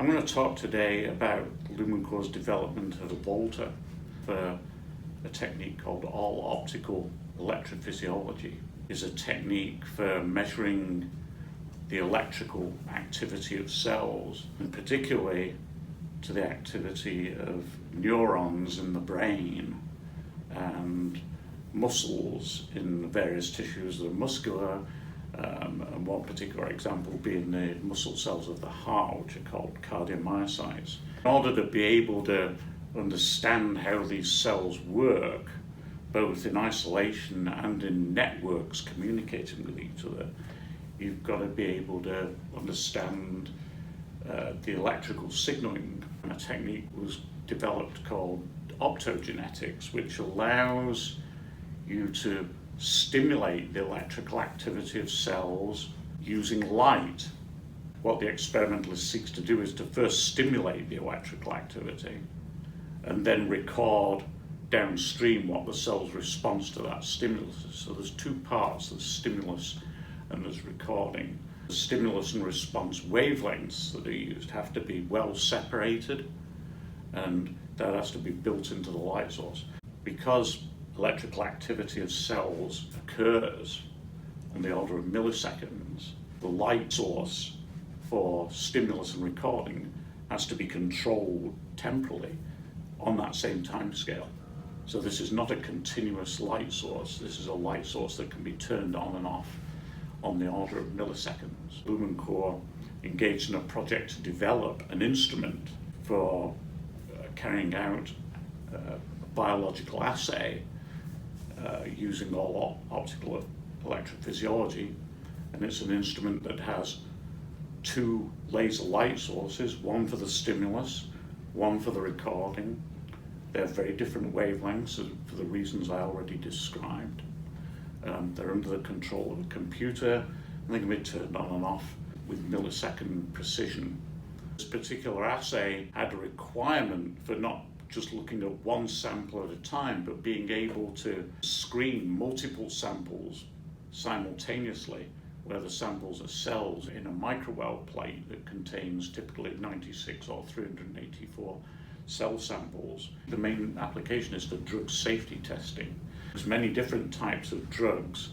I'm going to talk today about Lumencor's development of a VOLTA for a technique called all-optical electrophysiology. It's a technique for measuring the electrical activity of cells, and particularly to the activity of neurons in the brain and muscles in various tissues that are muscular, and one particular example being the muscle cells of the heart, which are called cardiomyocytes. In order to be able to understand how these cells work, both in isolation and in networks communicating with each other, you've got to be able to understand the electrical signaling. A technique was developed called optogenetics, which allows you to stimulate the electrical activity of cells using light. What the experimentalist seeks to do is to first stimulate the electrical activity and then record downstream what the cell's response to that stimulus is. So there's two parts, there's stimulus and there's recording. The stimulus and response wavelengths that are used have to be well separated, and that has to be built into the light source. Because electrical activity of cells occurs on the order of milliseconds, the light source for stimulus and recording has to be controlled temporally on that same time scale. So this is not a continuous light source, this is a light source that can be turned on and off on the order of milliseconds. Lumencor engaged in a project to develop an instrument for carrying out a biological assay using all optical electrophysiology, and it's an instrument that has two laser light sources, one for the stimulus, one for the recording. They're very different wavelengths for the reasons I already described. They're under the control of a computer, and they can be turned on and off with millisecond precision. This particular assay had a requirement for not just looking at one sample at a time, but being able to screen multiple samples simultaneously, where the samples are cells in a microwell plate that contains typically 96 or 384 cell samples. The main application is for drug safety testing, because many different types of drugs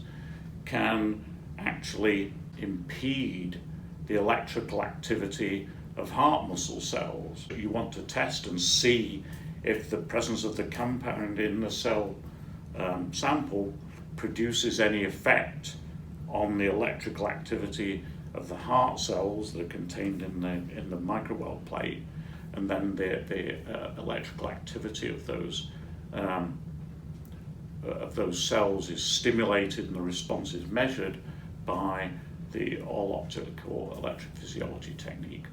can actually impede the electrical activity of heart muscle cells. You want to test and see if the presence of the compound in the cell sample produces any effect on the electrical activity of the heart cells that are contained in the microwell plate, and then the electrical activity of those cells is stimulated and the response is measured by the all-optical electrophysiology technique.